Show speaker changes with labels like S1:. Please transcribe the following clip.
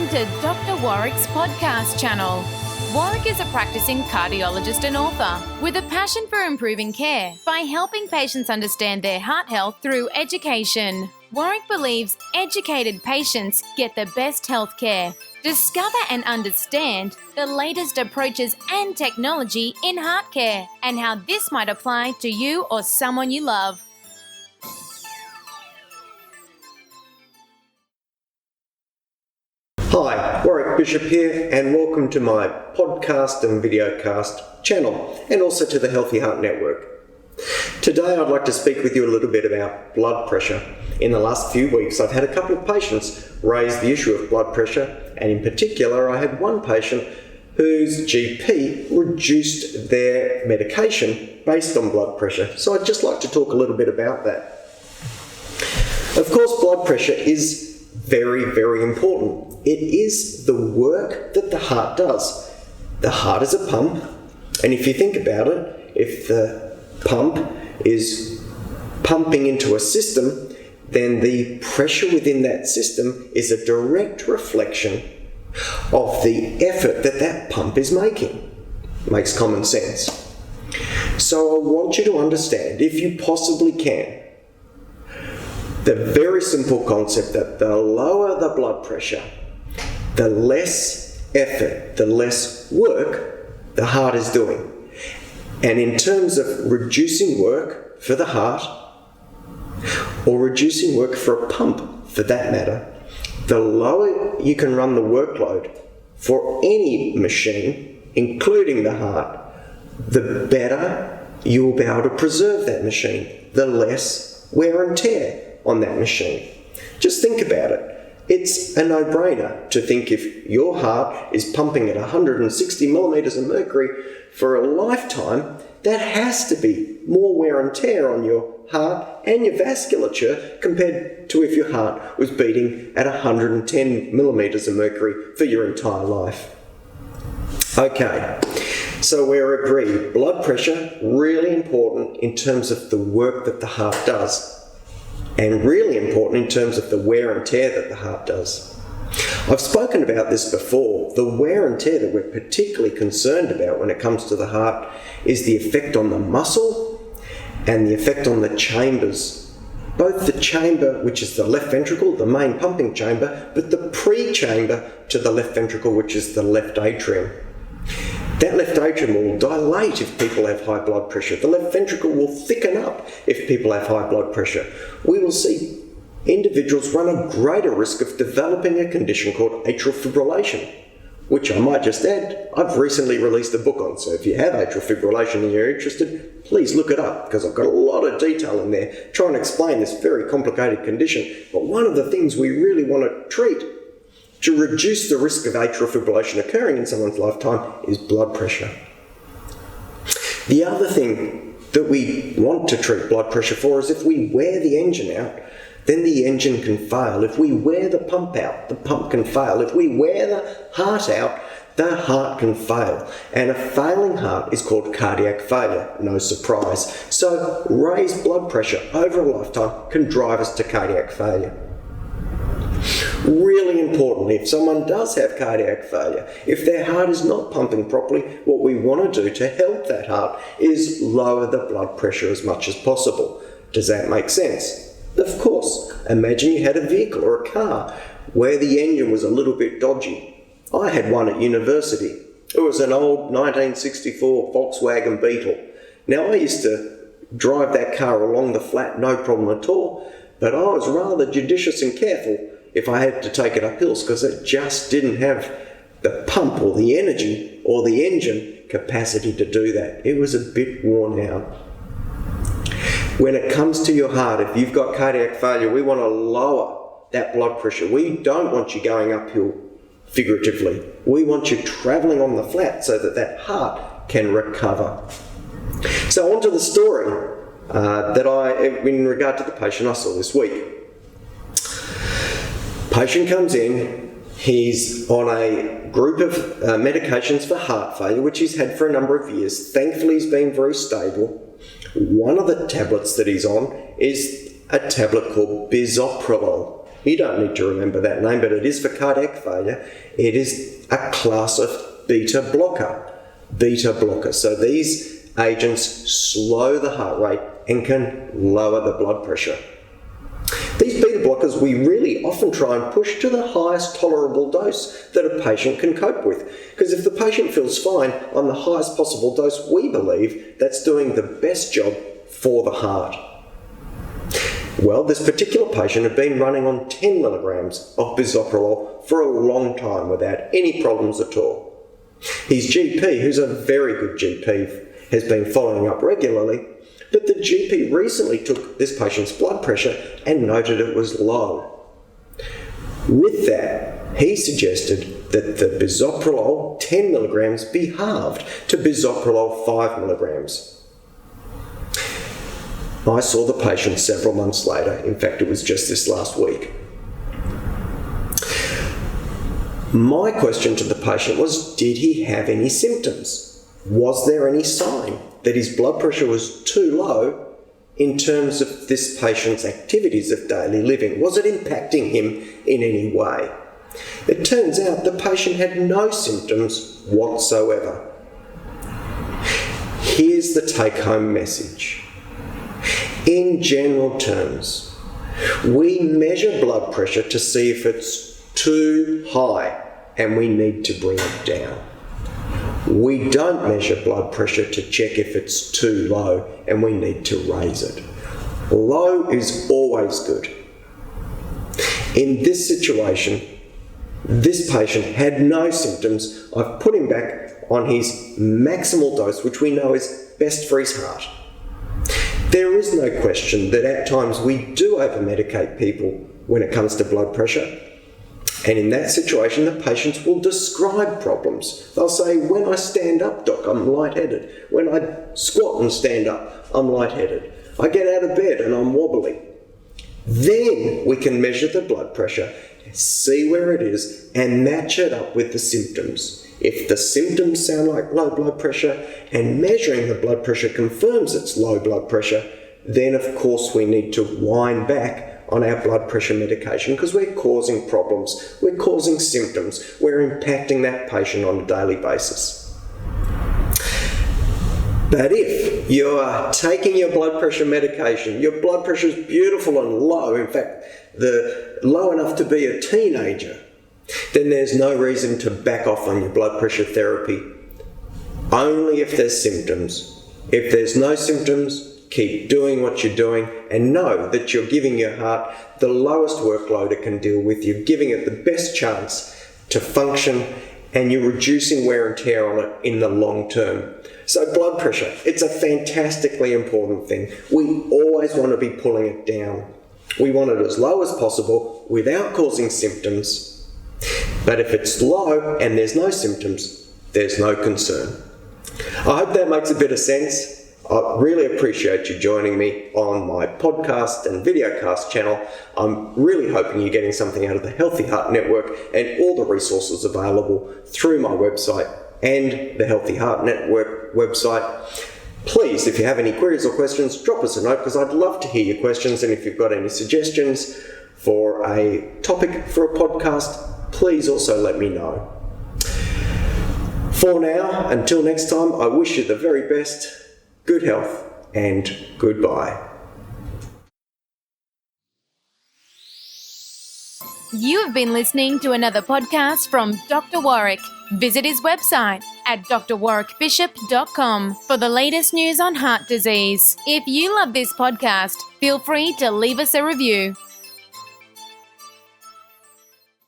S1: Welcome to Doctor Warrick's podcast channel. Warrick is a practising cardiologist and author with a passion for improving care by helping patients understand their heart health through education. Warrick believes educated patients get the best health care. Discover and understand the latest approaches and technology in heart care and how this might apply to you or someone you love.
S2: Hi, Warrick Bishop here, and welcome to my podcast and videocast channel, and also to the Healthy Heart Network. Today I'd like to speak with you a little bit about blood pressure. In the last few weeks I've had a couple of patients raise the issue of blood pressure, and in particular I had one patient whose GP reduced their medication based on blood pressure. So I'd just like to talk a little bit about that. Of course, blood pressure is very, very important. It is the work that the heart does. The heart is a pump, and if you think about it, if the pump is pumping into a system, then the pressure within that system is a direct reflection of the effort that that pump is making. Makes common sense. So I want you to understand, if you possibly can, the very simple concept that the lower the blood pressure, the less effort, the less work the heart is doing. And in terms of reducing work for the heart, or reducing work for a pump for that matter, the lower you can run the workload for any machine, including the heart, the better you will be able to preserve that machine, the less wear and tear on that machine. Just think about it. It's a no-brainer to think if your heart is pumping at 160 millimeters of mercury for a lifetime, that has to be more wear and tear on your heart and your vasculature compared to if your heart was beating at 110 millimeters of mercury for your entire life. Okay, so we're agreed. Blood pressure, really important in terms of the work that the heart does, and really important in terms of the wear and tear that the heart does. I've spoken about this before. The wear and tear that we're particularly concerned about when it comes to the heart is the effect on the muscle and the effect on the chambers. Both the chamber, which is the left ventricle, the main pumping chamber, but the pre-chamber to the left ventricle, which is the left atrium. That left atrium will dilate if people have high blood pressure. The left ventricle will thicken up if people have high blood pressure. We will see individuals run a greater risk of developing a condition called atrial fibrillation, which I might just add, I've recently released a book on. So if you have atrial fibrillation and you're interested, please look it up, because I've got a lot of detail in there trying to explain this very complicated condition. But one of the things we really want to treat to reduce the risk of atrial fibrillation occurring in someone's lifetime is blood pressure. The other thing that we want to treat blood pressure for is if we wear the engine out, then the engine can fail. If we wear the pump out, the pump can fail. If we wear the heart out, the heart can fail. And a failing heart is called cardiac failure, no surprise. So raised blood pressure over a lifetime can drive us to cardiac failure. Really important, if someone does have cardiac failure, if their heart is not pumping properly, what we want to do to help that heart is lower the blood pressure as much as possible. Does that make sense? Of course. Imagine you had a vehicle or a car where the engine was a little bit dodgy. I had one at university. It was an old 1964 Volkswagen Beetle. Now, I used to drive that car along the flat, no problem at all, but I was rather judicious and careful if I had to take it up hills, because it just didn't have the pump or the energy or the engine capacity to do that. It was a bit worn out. When it comes to your heart, if you've got cardiac failure, we want to lower that blood pressure. We don't want you going uphill figuratively. We want you travelling on the flat so that that heart can recover. So on to the story in regard to the patient I saw this week. Patient comes in, he's on a group of medications for heart failure, which he's had for a number of years. Thankfully, he's been very stable. One of the tablets that he's on is a tablet called bisoprolol. You don't need to remember that name, but it is for cardiac failure. It is a class of beta blocker. So these agents slow the heart rate and can lower the blood pressure. These beta blockers we really often try and push to the highest tolerable dose that a patient can cope with. Because if the patient feels fine on the highest possible dose, we believe that's doing the best job for the heart. Well, this particular patient had been running on 10 milligrams of bisoprolol for a long time without any problems at all. His GP, who's a very good GP, has been following up regularly, but the GP recently took this patient's blood pressure and noted it was low. With that, he suggested that the bisoprolol 10 milligrams be halved to bisoprolol 5 milligrams. I saw the patient several months later. In fact, it was just this last week. My question to the patient was, did he have any symptoms? Was there any sign that his blood pressure was too low in terms of this patient's activities of daily living? Was it impacting him in any way? It turns out the patient had no symptoms whatsoever. Here's the take-home message. In general terms, we measure blood pressure to see if it's too high and we need to bring it down. We don't measure blood pressure to check if it's too low and we need to raise it. Low is always good. In this situation, this patient had no symptoms. I've put him back on his maximal dose, which we know is best for his heart. There is no question that at times we do over-medicate people when it comes to blood pressure. And in that situation, the patients will describe problems. They'll say, when I stand up, doc, I'm lightheaded. When I squat and stand up, I'm lightheaded. I get out of bed and I'm wobbly. Then we can measure the blood pressure, see where it is, and match it up with the symptoms. If the symptoms sound like low blood pressure and measuring the blood pressure confirms it's low blood pressure, then of course we need to wind back on our blood pressure medication because we're causing problems, we're causing symptoms, we're impacting that patient on a daily basis. But if you are taking your blood pressure medication, your blood pressure is beautiful and low, in fact, low enough to be a teenager, then there's no reason to back off on your blood pressure therapy. Only if there's symptoms. If there's no symptoms, keep doing what you're doing and know that you're giving your heart the lowest workload it can deal with. You're giving it the best chance to function and you're reducing wear and tear on it in the long term. So blood pressure, it's a fantastically important thing. We always want to be pulling it down. We want it as low as possible without causing symptoms. But if it's low and there's no symptoms, there's no concern. I hope that makes a bit of sense. I really appreciate you joining me on my podcast and videocast channel. I'm really hoping you're getting something out of the Healthy Heart Network and all the resources available through my website and the Healthy Heart Network website. Please, if you have any queries or questions, drop us a note because I'd love to hear your questions, and if you've got any suggestions for a topic for a podcast, please also let me know. For now, until next time, I wish you the very best, good health, and goodbye.
S1: You have been listening to another podcast from Dr. Warrick. Visit his website at drwarrickbishop.com for the latest news on heart disease. If you love this podcast, feel free to leave us a review.